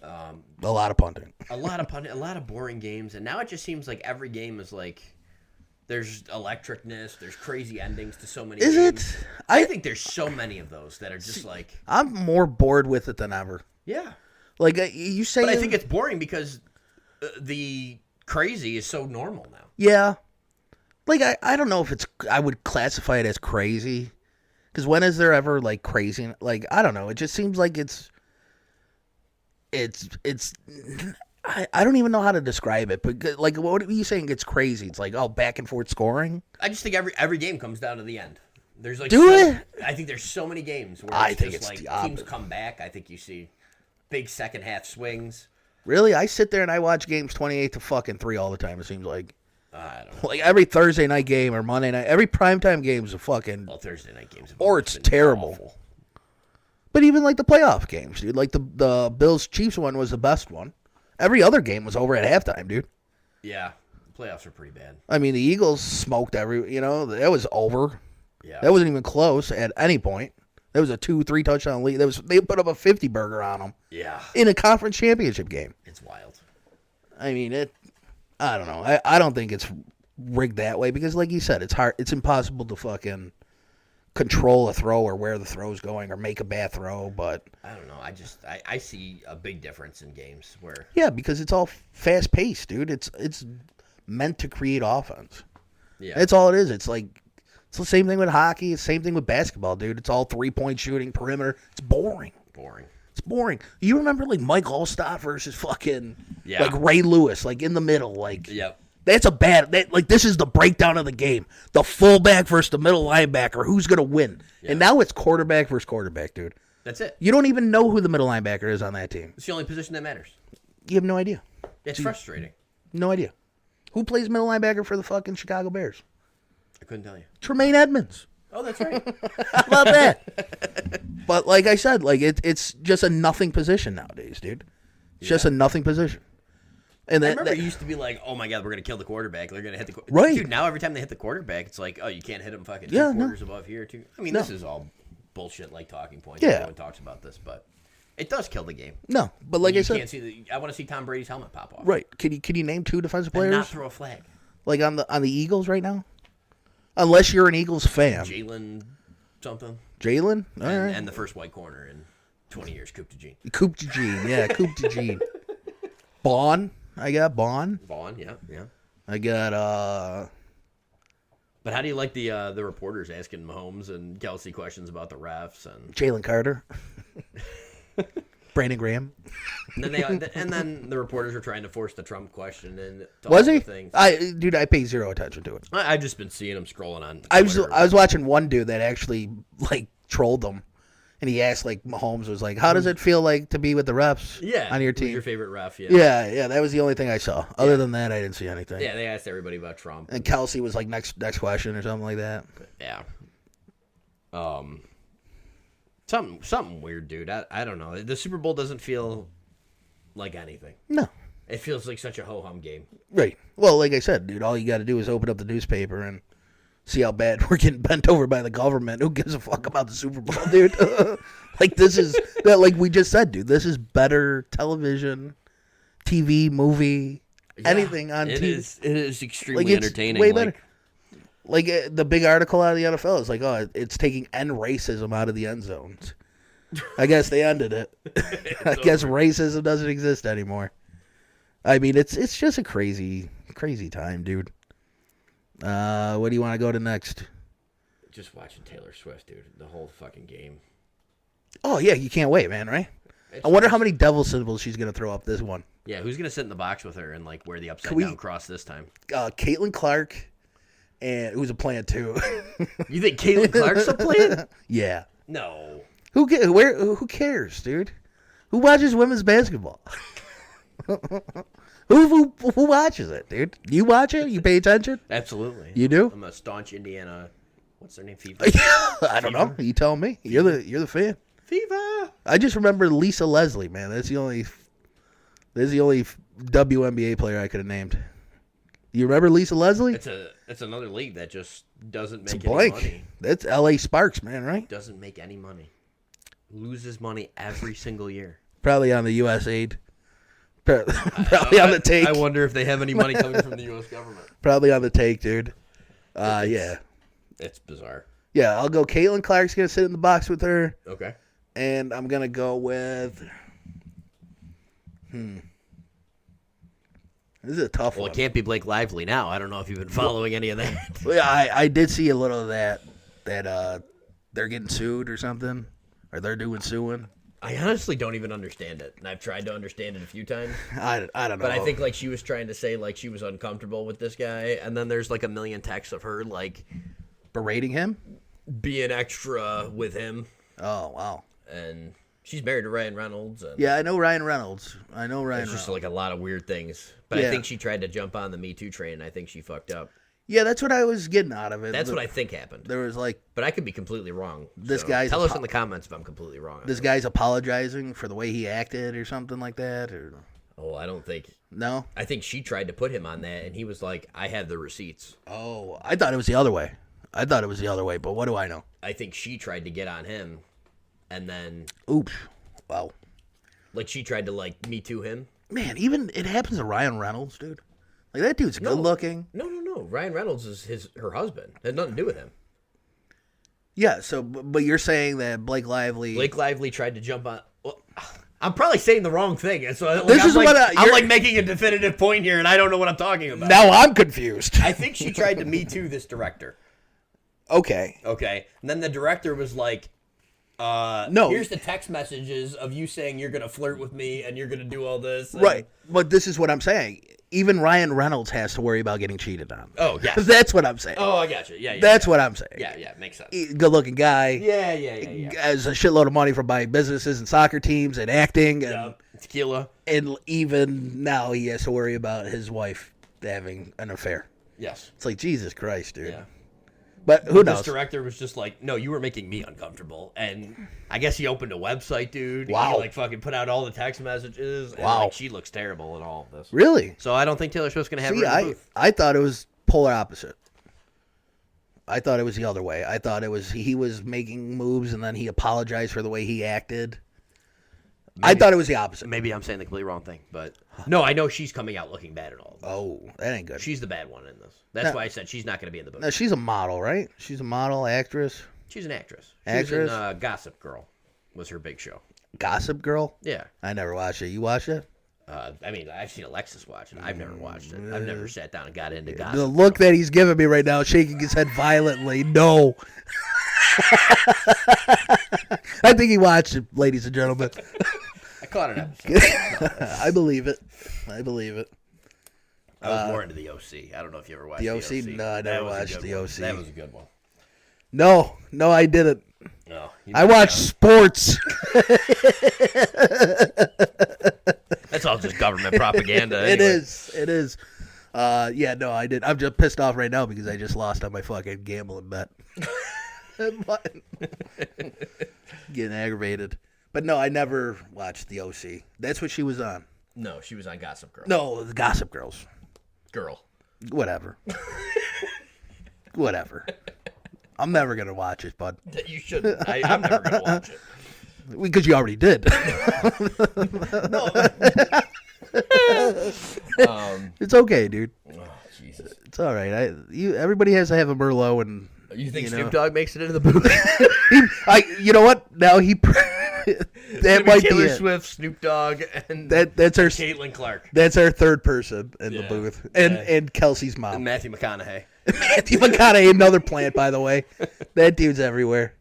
A lot of punting. A lot of boring games, and now it just seems like every game is like there's electricness, there's crazy endings to so many games. Is it? I think there's so many of those that are just like... I'm more bored with it than ever. Yeah. Like, you say... But I think it's boring because the crazy is so normal now. Yeah. Like, I don't know if I would classify it as crazy. Because when is there ever, like, crazy? Like, I don't know. It just seems like it's I don't even know how to describe it, but like, what are you saying? It's crazy. It's like, oh, back and forth scoring. I just think every game comes down to the end. There's like I think there's so many games where teams come back. I think you see big second half swings. Really, I sit there and I watch games 28-3 all the time. It seems like. I don't know. Like every Thursday night game or Monday night, every primetime game is a fucking. Well, Thursday night games. Or it's terrible. Awful. But even like the playoff games, dude. Like the Bills Chiefs one was the best one. Every other game was over at halftime, dude. Yeah, playoffs are pretty bad. I mean, the Eagles smoked that was over. Yeah. That wasn't even close at any point. That was a 2-3 touchdown lead. They put up a 50 burger on them. Yeah. In a conference championship game. It's wild. I mean, I don't know. I don't think it's rigged that way because, like you said, it's hard. It's impossible to fucking control a throw or where the throw's going or make a bad throw. But I don't know. I see a big difference in games where because it's all fast paced, dude. It's meant to create offense. Yeah, that's all it is. It's like it's the same thing with hockey. It's the same thing with basketball, dude. It's all 3-point shooting, perimeter. It's boring. It's boring. You remember like Mike Allstott versus fucking like Ray Lewis, like in the middle, like that's a bad. This is the breakdown of the game. The fullback versus the middle linebacker. Who's gonna win? Yeah. And now it's quarterback versus quarterback, dude. That's it. You don't even know who the middle linebacker is on that team. It's the only position that matters. You have no idea. It's frustrating. No idea. Who plays middle linebacker for the fucking Chicago Bears? I couldn't tell you. Tremaine Edmonds. Oh, that's right. How about that? But like I said, like it's just a nothing position nowadays, dude. It's just a nothing position. And I remember it used to be like, oh my god, we're gonna kill the quarterback. They're gonna hit the quarterback. Right. Dude, now every time they hit the quarterback, it's like, oh, you can't hit him fucking 2 quarters above here too. I mean, this is all bullshit like talking points. Yeah. Everyone talks about this, but it does kill the game. No, but like I said, can't see I want to see Tom Brady's helmet pop off. Right. Can you name 2 defensive players? And not throw a flag. Like on the Eagles right now? Unless you're an Eagles fan. Jalen something. Jalen? All right. And the first white corner in 20 years, Coupe de Jean. Coupe de Jean, yeah, Coupe de Jean. Bond. I got Bond. Bond, yeah. I got But how do you like the reporters asking Mahomes and Kelsey questions about the refs and Jalen Carter, Brandon Graham? And then the reporters were trying to force the Trump question and was he? Things. I pay zero attention to it. I've just been seeing him scrolling on. I was watching one dude that actually like trolled them. And he asked, like, Mahomes was like, how does it feel like to be with the refs on your team? Who's your favorite ref? Yeah, that was the only thing I saw. Other than that, I didn't see anything. Yeah, they asked everybody about Trump. And Kelsey was like, next question or something like that. Yeah. Something weird, dude. I don't know. The Super Bowl doesn't feel like anything. No. It feels like such a ho-hum game. Right. Well, like I said, dude, all you got to do is open up the newspaper and see how bad we're getting bent over by the government. Who gives a fuck about the Super Bowl, dude? Like, this is, like we just said, dude, this is better television, TV, movie, anything on TV. It is extremely entertaining. Way better. Like the big article out of the NFL is like, oh, it's taking end racism out of the end zones. I guess they ended it. I guess racism doesn't exist anymore. I mean, it's just a crazy time, dude. What do you want to go to next? Just watching Taylor Swift, dude. The whole fucking game. Oh, yeah, you can't wait, man, right? I wonder how many devil symbols she's going to throw up this one. Yeah, who's going to sit in the box with her and, like, wear the upside-down cross this time? Caitlin Clark, and who's a plan, too. You think Caitlin Clark's a plan? Yeah. No. Who cares, dude? Who watches women's basketball? Who watches it, dude? You watch it? You pay attention? Absolutely. You do? I'm a staunch Indiana. What's their name? FIFA. I don't know. You tell me. You're the fan. FIFA. I just remember Lisa Leslie, man. That's the only WNBA player I could have named. You remember Lisa Leslie? It's another league that just doesn't make any money. That's LA Sparks, man, right? Doesn't make any money. Loses money every single year. Probably on the USAID. Probably on the take. I wonder if they have any money coming from the U.S. government. Probably on the take, dude. Yeah. It's bizarre. Yeah, I'll go. Caitlin Clark's going to sit in the box with her. Okay. And I'm going to go with... This is a tough one. Well, it can't be Blake Lively now. I don't know if you've been following any of that. Well, yeah, I did see a little of that they're getting sued or something. Or they're doing suing. I honestly don't even understand it. And I've tried to understand it a few times. I don't know. But I think like she was trying to say like she was uncomfortable with this guy. And then there's like a million texts of her like... berating him? Being extra with him. Oh, wow. And she's married to Ryan Reynolds. And yeah, I know Ryan Reynolds. It's just like a lot of weird things. But I think she tried to jump on the Me Too train, and I think she fucked up. Yeah, that's what I was getting out of it. That's what I think happened. There was like... But I could be completely wrong. Tell us in the comments if I'm completely wrong. This guy's apologizing for the way he acted or something like that? Or... Oh, I don't think... No? I think she tried to put him on that, and he was like, I have the receipts. Oh, I thought it was the other way. But what do I know? I think she tried to get on him, and then... Oops. Wow. Like, she tried to, like, Me Too him. Man, even it happens to Ryan Reynolds, dude. Like, that dude's good looking. No. Ryan Reynolds is her husband. It had nothing to do with him. Yeah, so, but you're saying that Blake Lively tried to jump on... Well, I'm probably saying the wrong thing. So like, I'm like making a definitive point here, and I don't know what I'm talking about. Now I'm confused. I think she tried to Me Too this director. Okay. And then the director was like, no. Here's the text messages of you saying you're going to flirt with me and you're going to do all this. Right. But this is what I'm saying. Even Ryan Reynolds has to worry about getting cheated on. Oh, yeah. That's what I'm saying. Oh, I got you. Yeah. That's what I'm saying. Yeah, makes sense. Good-looking guy. Yeah. Has a shitload of money from buying businesses and soccer teams and acting. And, tequila. And even now he has to worry about his wife having an affair. Yes. It's like, Jesus Christ, dude. Yeah. But who knows? This director was just like, no, you were making me uncomfortable. And I guess he opened a website, dude. Wow. He like fucking put out all the text messages. And, wow. Like, she looks terrible in all of this. Really? So I don't think Taylor Swift's going to have her in the booth. I thought it was polar opposite. I thought it was the other way. I thought it was he was making moves and then he apologized for the way he acted. I thought it was the opposite. Maybe I'm saying the completely wrong thing, but no, I know she's coming out looking bad at all. Oh, that ain't good. She's the bad one in this. That's why I said she's not going to be in the book. No, she's a model, right? She's a model, actress. She's an actress. Actress? She was in Gossip Girl was her big show. Gossip Girl? Yeah. I never watched it. You watched it? I mean, I've seen Alexis watch it. I've never watched it. I've never sat down and got into Gossip The look that he's giving me right now, shaking his head violently, no. I think he watched it, ladies and gentlemen. I caught an episode. I believe it. I was more into the OC. I don't know if you ever watched the OC. No, I never watched the OC. That was a good one. No, I didn't. No, I watched sports. That's all just government propaganda. Anyway. It is. Yeah, no, I did. I'm just pissed off right now because I just lost on my fucking gambling bet. Getting aggravated. But no, I never watched the OC. That's what she was on. No, she was on Gossip Girl. No, the Gossip Girls. Girl. Whatever. I'm never going to watch it, bud. You shouldn't. I'm never going to watch it. Because you already did. No. It's okay, dude. Oh, Jesus. It's all right. Everybody has to have a Merlot, and you think Snoop Dogg makes it into the booth? You know what? Now he. That might Taylor be Swift, Snoop Dogg, and that's our Caitlin Clark. That's our third person in the booth, and Kelsey's mom, and Matthew McConaughey. Matthew McConaughey, another plant, by the way. That dude's everywhere.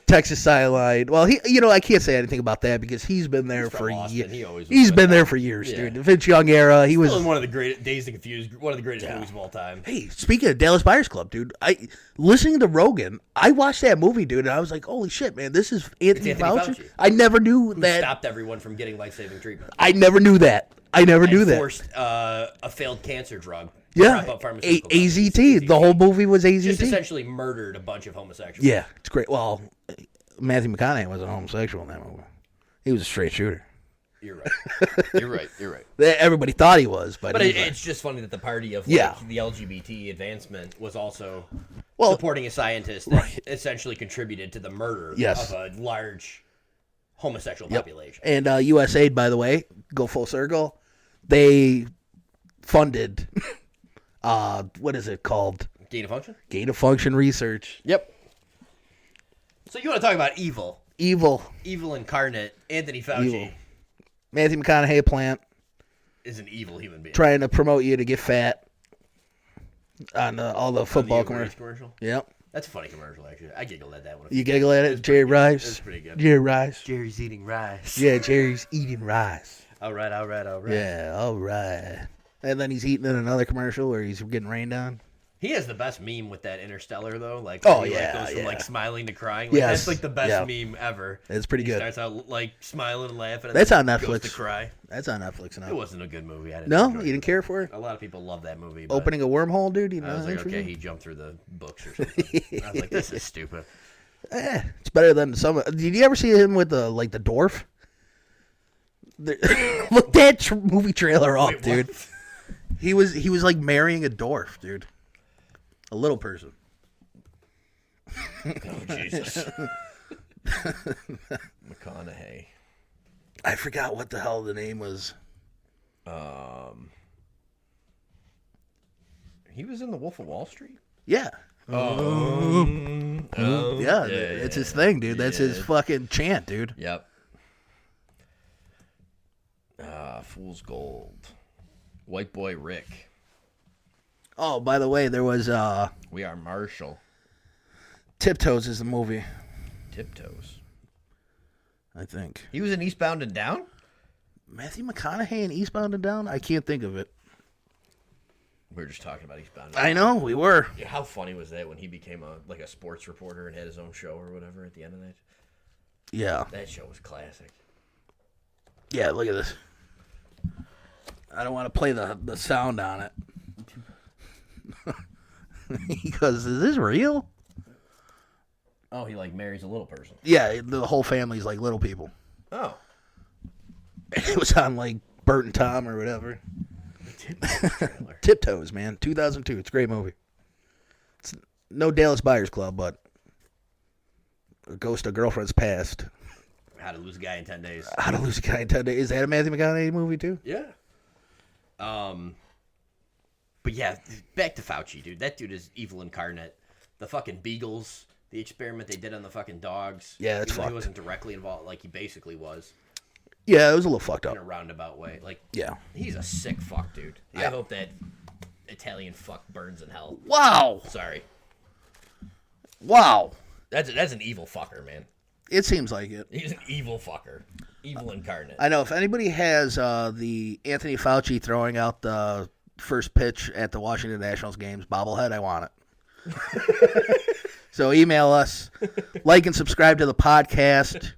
Texas Sideline. Well, I can't say anything about that because he's been there for years. He's been there for years, dude. The Vince Young era. He was one of the great Dazed and Confused, one of the greatest movies of all time. Hey, speaking of Dallas Buyers Club, dude, listening to Rogan, I watched that movie, dude, and I was like, holy shit, man, this is Anthony Fauci. I never knew that. Stopped everyone from getting life-saving treatment. I never knew that. Forced a failed cancer drug. Yeah, AZT. The whole movie was AZT. Just essentially murdered a bunch of homosexuals. Yeah, it's great. Well, Matthew McConaughey wasn't a homosexual in that movie. He was a straight shooter. You're right. You're right. Everybody thought he was, but it's just funny that the party of the LGBT advancement was also supporting a scientist that essentially contributed to the murder of a large homosexual population. And USAID, by the way, go full circle, they funded what is it called? Gain of function? Gain of function research. Yep. So you want to talk about evil? Evil incarnate. Anthony Fauci. Evil. Matthew McConaughey plant is an evil human being. Trying to promote you to get fat on all the football commercial. Yep. That's a funny commercial, actually. I giggled at that one. You giggle at it? Jerry Rice? It's pretty good. Jerry Rice. Jerry's eating rice. Yeah, Jerry's eating rice. All right. Yeah, all right. And then he's eating in another commercial where he's getting rained on. He has the best meme with that Interstellar, though. Like, goes from smiling to crying. Like, that's like the best meme ever. It's pretty good. Starts out like smiling and laughing. And that's on Netflix. Goes to cry. That's on Netflix now. It wasn't a good movie. You didn't care for it. A lot of people love that movie. Opening a wormhole, dude. I was like, okay, he jumped through the books or something. I was like, this is stupid. It's better than some. Did you ever see him with the dwarf? Look that movie trailer up, dude. He was like marrying a dwarf, dude. A little person. Oh, Jesus. McConaughey. I forgot what the hell the name was. He was in The Wolf of Wall Street? Yeah. It's his thing, dude. That's his fucking chant, dude. Yep. Fool's Gold. White Boy Rick. Oh, by the way, there was We Are Marshall. Tiptoes is the movie. Tiptoes. I think. He was in Eastbound and Down? Matthew McConaughey in Eastbound and Down? I can't think of it. We were just talking about Eastbound and Down. I know, we were. Yeah, how funny was that when he became a sports reporter and had his own show or whatever at the end of that? Yeah. That show was classic. Yeah, look at this. I don't want to play the sound on it. He goes, is this real? Oh, he marries a little person. Yeah, the whole family's like little people. Oh. It was on Bert and Tom or whatever. Tiptoes, man. 2002. It's a great movie. It's no Dallas Buyers Club, but a ghost of girlfriend's past. How to Lose a Guy in 10 Days. How to Lose a Guy in 10 Days. Is that a Matthew McConaughey movie, too? Yeah. But yeah, back to Fauci, dude. That dude is evil incarnate. The fucking beagles, the experiment they did on the fucking dogs. Yeah, that's fucked. He wasn't directly involved, he basically was. Yeah, it was a little fucked up. In a roundabout way. Yeah. He's a sick fuck, dude. Yeah. I hope that Italian fuck burns in hell. Wow. Sorry. Wow. That's an evil fucker, man. It seems like it. He's an evil fucker. Evil incarnate. I know. If anybody has the Anthony Fauci throwing out the first pitch at the Washington Nationals games bobblehead, I want it. So email us. Like and subscribe to the podcast.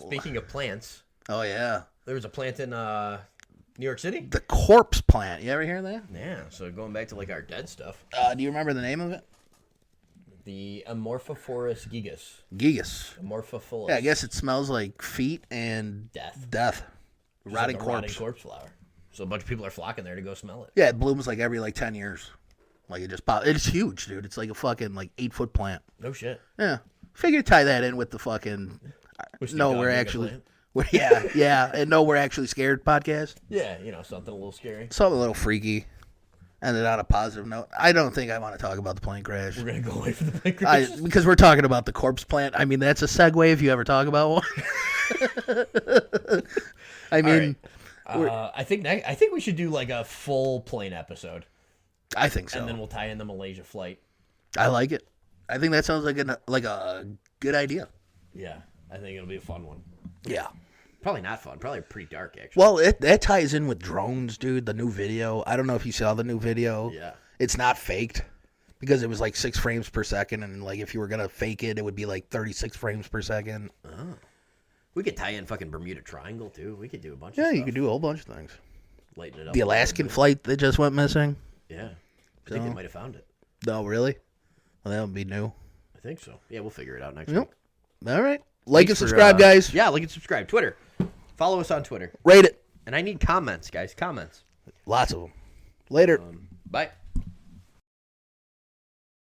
Speaking of plants. Oh, yeah. There was a plant in New York City? The corpse plant. You ever hear that? Yeah. So going back to our dead stuff. Do you remember the name of it? The Amorphophorus gigas. Gigas. Amorphophorus. Yeah, I guess it smells like feet and death. Rotting corpse. Rotting corpse flower. So a bunch of people are flocking there to go smell it. Yeah, it blooms every 10 years. It just pops. It's huge, dude. It's like a fucking 8-foot plant. No shit. Yeah. Figure tie that in with the fucking we're actually and we're actually scared podcast. Yeah, something a little scary. Something a little freaky. end it on a positive note. I don't think I want to talk about the plane crash. We're going to go away from the plane crash. Because we're talking about the corpse plant. I mean, that's a segue if you ever talk about one. I mean, I think we should do like a full plane episode. I think so. And then we'll tie in the Malaysia flight. I like it. I think that sounds like a good idea. Yeah, I think it'll be a fun one. Yeah. Probably not fun. Probably pretty dark, actually. Well, that ties in with drones, dude. The new video. I don't know if you saw the new video. Yeah. It's not faked because it was like 6 frames per second, and like if you were gonna fake it, it would be like 36 frames per second. Oh. We could tie in fucking Bermuda Triangle too. We could do a bunch of stuff. Yeah, you could do a whole bunch of things. Lighten it up. The Alaskan flight that just went missing. Yeah. I think they might have found it. No, really? Well, that would be new. I think so. Yeah, we'll figure it out next week. All right. Like and subscribe, guys. Yeah, like and subscribe. Twitter. Follow us on Twitter. Rate it. And I need comments, guys. Comments. Lots of them. Later. Bye.